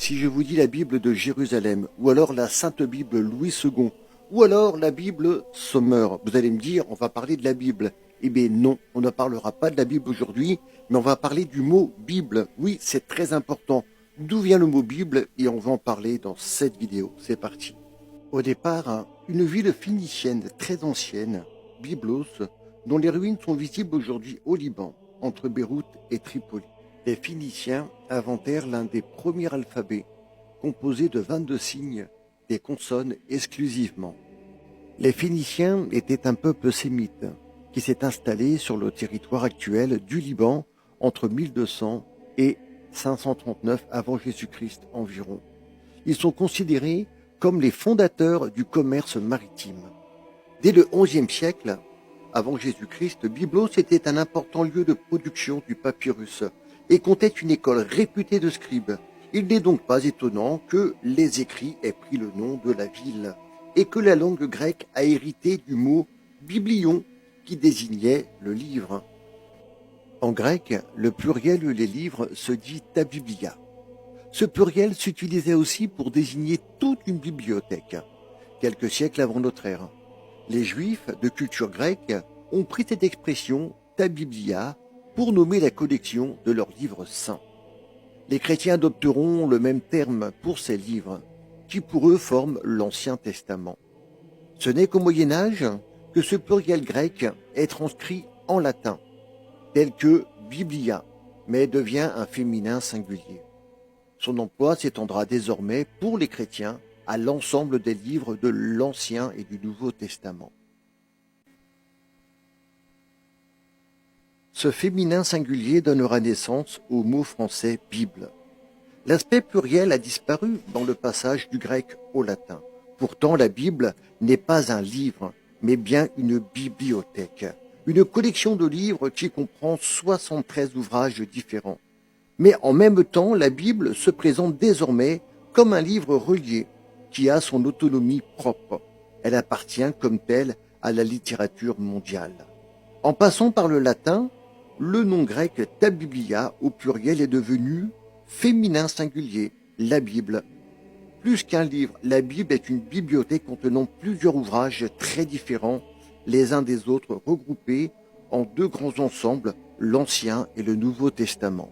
Si je vous dis la Bible de Jérusalem, ou alors la Sainte Bible Louis II, ou alors la Bible Sommer, vous allez me dire, on va parler de la Bible. Eh bien non, on ne parlera pas de la Bible aujourd'hui, mais on va parler du mot Bible. Oui, c'est très important. D'où vient le mot Bible? Et on va en parler dans cette vidéo. C'est parti. Au départ, une ville phénicienne très ancienne, Byblos, dont les ruines sont visibles aujourd'hui au Liban, entre Beyrouth et Tripoli. Les Phéniciens inventèrent l'un des premiers alphabets, composé de 22 signes, des consonnes exclusivement. Les Phéniciens étaient un peuple sémite qui s'est installé sur le territoire actuel du Liban entre 1200 et 539 avant Jésus-Christ environ. Ils sont considérés comme les fondateurs du commerce maritime. Dès le XIe siècle, avant Jésus-Christ, Byblos était un important lieu de production du papyrus et comptait une école réputée de scribes. Il n'est donc pas étonnant que les écrits aient pris le nom de la ville et que la langue grecque a hérité du mot biblion qui désignait le livre. En grec, le pluriel des livres se dit ta biblia. Ce pluriel s'utilisait aussi pour désigner toute une bibliothèque. Quelques siècles avant notre ère, les Juifs de culture grecque ont pris cette expression ta biblia pour nommer la collection de leurs livres saints. Les chrétiens adopteront le même terme pour ces livres, qui pour eux forment l'Ancien Testament. Ce n'est qu'au Moyen Âge que ce pluriel grec est transcrit en latin, tel que biblia, mais devient un féminin singulier. Son emploi s'étendra désormais pour les chrétiens à l'ensemble des livres de l'Ancien et du Nouveau Testament. Ce féminin singulier donnera naissance au mot français Bible. L'aspect pluriel a disparu dans le passage du grec au latin. Pourtant, la Bible n'est pas un livre, mais bien une bibliothèque, une collection de livres qui comprend 73 ouvrages différents. Mais en même temps, la Bible se présente désormais comme un livre relié, qui a son autonomie propre. Elle appartient comme telle à la littérature mondiale. En passant par le latin, le nom grec ta biblia au pluriel est devenu féminin singulier, la Bible. Plus qu'un livre, la Bible est une bibliothèque contenant plusieurs ouvrages très différents, les uns des autres regroupés en deux grands ensembles, l'Ancien et le Nouveau Testament.